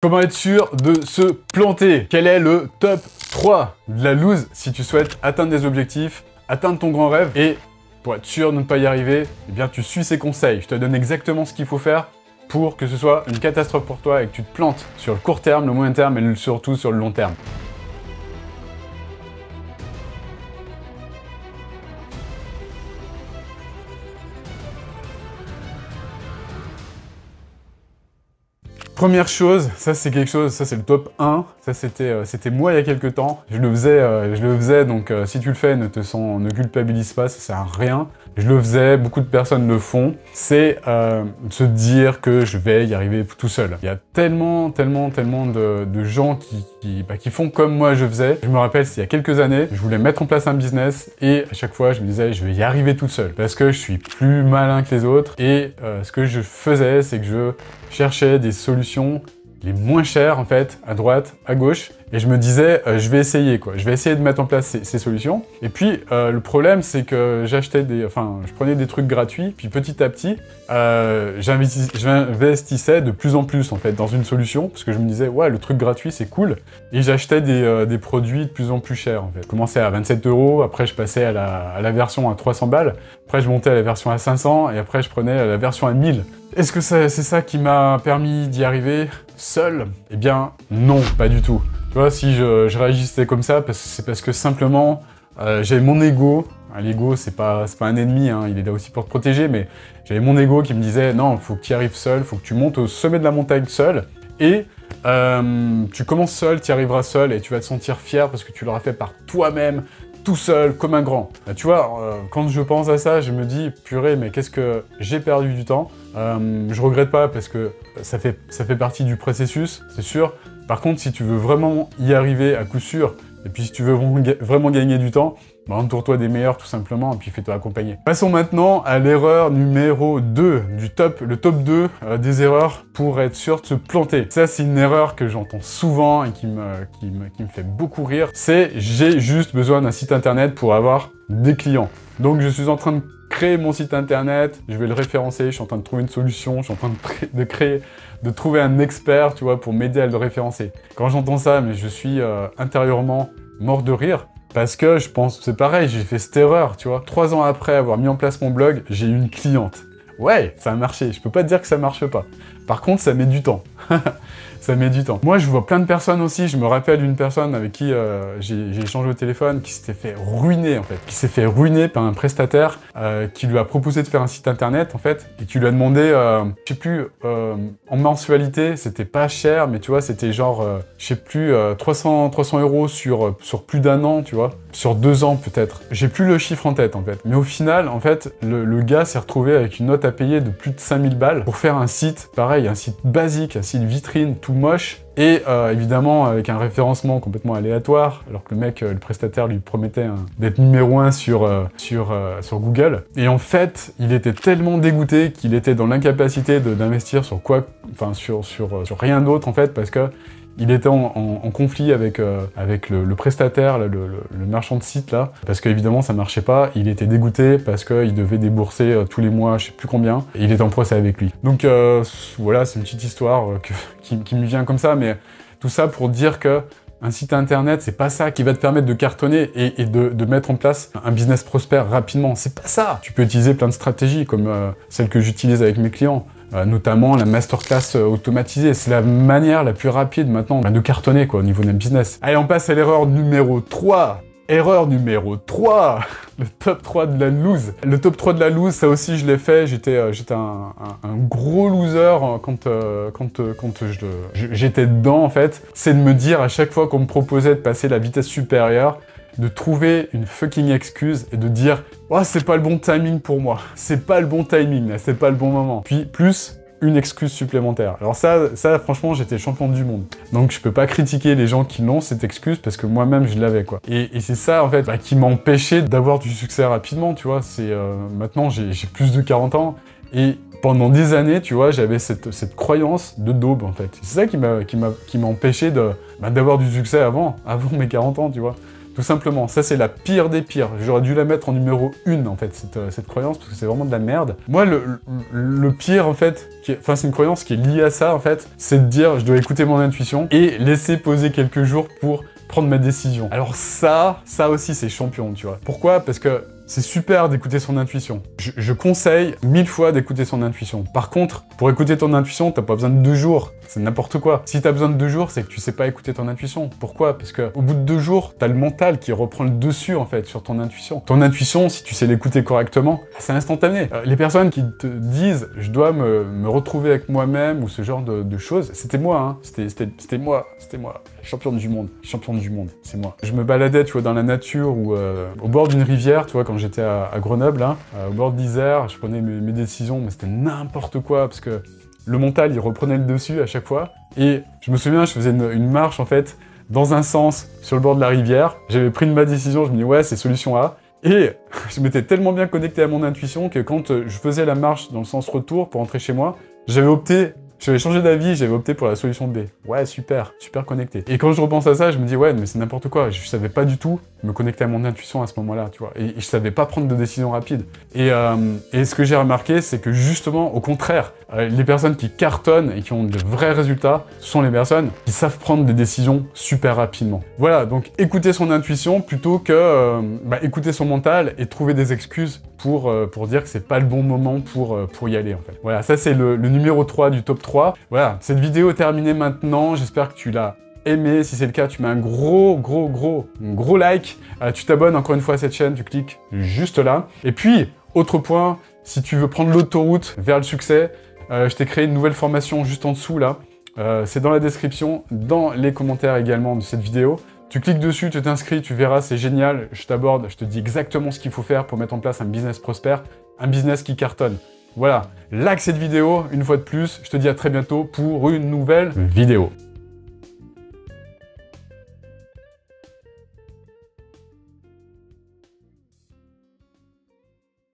Comment être sûr de se planter? Quel est le top 3 de la loose si tu souhaites atteindre des objectifs, atteindre ton grand rêve et pour être sûr de ne pas y arriver, eh bien tu suis ces conseils. Je te donne exactement ce qu'il faut faire pour que ce soit une catastrophe pour toi et que tu te plantes sur le court terme, le moyen terme et surtout sur le long terme. Première chose, ça c'est quelque chose, ça c'est le top 1, ça c'était moi il y a quelques temps, je le faisais donc si tu le fais ne culpabilise pas, ça sert à rien. Je le faisais, beaucoup de personnes le font, c'est se dire que je vais y arriver tout seul. Il y a tellement de gens qui font comme moi je faisais. Je me rappelle, il y a quelques années, je voulais mettre en place un business et à chaque fois je me disais je vais y arriver tout seul parce que je suis plus malin que les autres et ce que je faisais c'est que je cherchais des solutions les moins chères en fait, à droite, à gauche, et je me disais, je vais essayer quoi, je vais essayer de mettre en place ces solutions. Et puis le problème c'est que je prenais des trucs gratuits, puis petit à petit, j'investissais de plus en plus en fait dans une solution, parce que je me disais, ouais, le truc gratuit c'est cool, et j'achetais des produits de plus en plus chers en fait. Je commençais à 27 €, après je passais à la version à 300 balles, après je montais à la version à 500, et après je prenais la version à 1000. Est-ce que c'est ça qui m'a permis d'y arriver seul? Eh bien, non, pas du tout. Tu vois, si je réagissais comme ça, c'est parce que simplement, j'avais mon ego. L'ego, c'est pas un ennemi, hein, il est là aussi pour te protéger, mais j'avais mon ego qui me disait, non, il faut que tu y arrives seul, il faut que tu montes au sommet de la montagne seul, et tu commences seul, tu y arriveras seul, et tu vas te sentir fier parce que tu l'auras fait par toi-même, tout seul, comme un grand. Tu vois, quand je pense à ça, je me dis, purée, mais qu'est-ce que j'ai perdu du temps. Je regrette pas parce que ça fait partie du processus, c'est sûr. Par contre, si tu veux vraiment y arriver à coup sûr, et puis si tu veux vraiment gagner du temps, bah entoure-toi des meilleurs tout simplement, et puis fais-toi accompagner. Passons maintenant à l'erreur numéro 2, le top 2 des erreurs pour être sûr de se planter. Ça, c'est une erreur que j'entends souvent et qui me fait beaucoup rire. C'est j'ai juste besoin d'un site internet pour avoir des clients. Donc je suis en train de créer mon site internet, je vais le référencer, je suis en train de trouver une solution, je suis en train de trouver un expert, tu vois, pour m'aider à le référencer. Quand j'entends ça, mais je suis intérieurement mort de rire. Parce que je pense, c'est pareil, j'ai fait cette erreur, tu vois. 3 ans après avoir mis en place mon blog, j'ai eu une cliente. Ouais, ça a marché, je peux pas te dire que ça marche pas. Par contre, ça met du temps. Ça met du temps. Moi, je vois plein de personnes aussi, je me rappelle d'une personne avec qui j'ai échangé au téléphone, qui s'était fait ruiner, en fait. Qui s'est fait ruiner par un prestataire qui lui a proposé de faire un site internet, en fait, et qui lui a demandé, je sais plus, en mensualité, c'était pas cher, mais tu vois, c'était genre, je sais plus, 300 € sur plus d'un an, tu vois. Sur 2 ans, peut-être. J'ai plus le chiffre en tête, en fait. Mais au final, en fait, le gars s'est retrouvé avec une note à payer de plus de 5000 balles pour faire un site, pareil, un site basique, un site vitrine, tout moche, et évidemment avec un référencement complètement aléatoire, alors que le mec, le prestataire lui promettait d'être numéro 1 sur Google. Et en fait, il était tellement dégoûté qu'il était dans l'incapacité d'investir sur rien d'autre en fait, parce que il était en conflit avec le prestataire, le marchand de site là, parce qu'évidemment ça marchait pas, il était dégoûté parce qu'il devait débourser tous les mois, je sais plus combien, et il était en procès avec lui. Donc voilà, c'est une petite histoire qui me vient comme ça, mais tout ça pour dire que un site internet, c'est pas ça qui va te permettre de cartonner et de mettre en place un business prospère rapidement, c'est pas ça. Tu peux utiliser plein de stratégies comme celle que j'utilise avec mes clients. Notamment la masterclass automatisée. C'est la manière la plus rapide maintenant de cartonner quoi, au niveau d'un business. Allez, on passe à l'erreur numéro 3. Erreur numéro 3, le top 3 de la loose. Le top 3 de la loose, ça aussi je l'ai fait, j'étais un gros loser quand j'étais dedans en fait. C'est de me dire à chaque fois qu'on me proposait de passer la vitesse supérieure, de trouver une fucking excuse et de dire « Oh, c'est pas le bon timing pour moi, c'est pas le bon timing, là, c'est pas le bon moment. » Puis plus une excuse supplémentaire. Alors ça franchement, j'étais champion du monde. Donc je peux pas critiquer les gens qui l'ont, cette excuse, parce que moi-même, je l'avais, quoi. Et c'est ça, en fait, qui m'a empêché d'avoir du succès rapidement, tu vois. C'est maintenant, j'ai plus de 40 ans, et pendant des années, tu vois, j'avais cette croyance de daube, en fait. C'est ça qui m'a empêché d'avoir du succès avant mes 40 ans, tu vois. tout simplement. Ça, c'est la pire des pires. J'aurais dû la mettre en numéro 1, en fait, cette croyance, parce que c'est vraiment de la merde. Moi, le pire, en fait, enfin, c'est une croyance qui est liée à ça, en fait, c'est de dire, je dois écouter mon intuition et laisser poser quelques jours pour prendre ma décision. Alors ça aussi, c'est champion, tu vois. Pourquoi? Parce que c'est super d'écouter son intuition. Je conseille 1000 fois d'écouter son intuition. Par contre, pour écouter ton intuition, t'as pas besoin de 2 jours. C'est n'importe quoi. Si t'as besoin de 2 jours, c'est que tu sais pas écouter ton intuition. Pourquoi? Parce que au bout de 2 jours, t'as le mental qui reprend le dessus, en fait, sur ton intuition. Ton intuition, si tu sais l'écouter correctement, c'est instantané. Les personnes qui te disent « je dois me retrouver avec moi-même » ou ce genre de choses, c'était moi, hein. C'était moi. Champion du monde, c'est moi. Je me baladais, tu vois, dans la nature ou au bord d'une rivière, tu vois, quand j'étais à Grenoble, hein, au bord de l'Isère, je prenais mes décisions, mais c'était n'importe quoi, parce que le mental, il reprenait le dessus à chaque fois. Et je me souviens, je faisais une marche, en fait, dans un sens, sur le bord de la rivière. J'avais pris ma décision, je me dis, ouais, c'est solution A. Et je m'étais tellement bien connecté à mon intuition que quand je faisais la marche dans le sens retour pour rentrer chez moi, j'avais changé d'avis, j'avais opté pour la solution B. Ouais, super connecté. Et quand je repense à ça, je me dis, ouais, mais c'est n'importe quoi. Je savais pas du tout me connecter à mon intuition à ce moment-là, tu vois. Et je savais pas prendre de décision rapide. Et ce que j'ai remarqué, c'est que justement, au contraire, les personnes qui cartonnent et qui ont de vrais résultats, ce sont les personnes qui savent prendre des décisions super rapidement. Voilà, donc écouter son intuition plutôt que écouter son mental et trouver des excuses pour dire que c'est pas le bon moment pour y aller, en fait. Voilà, ça c'est le numéro 3 du top 3. Voilà, cette vidéo est terminée maintenant, j'espère que tu l'as aimé. Si c'est le cas, tu mets un gros like, tu t'abonnes encore une fois à cette chaîne, tu cliques juste là. Et puis, autre point, si tu veux prendre l'autoroute vers le succès, je t'ai créé une nouvelle formation juste en dessous là. C'est dans la description, dans les commentaires également de cette vidéo. Tu cliques dessus, tu t'inscris, tu verras, c'est génial. Je t'aborde, je te dis exactement ce qu'il faut faire pour mettre en place un business prospère, un business qui cartonne. Voilà, like cette vidéo, une fois de plus. Je te dis à très bientôt pour une nouvelle vidéo.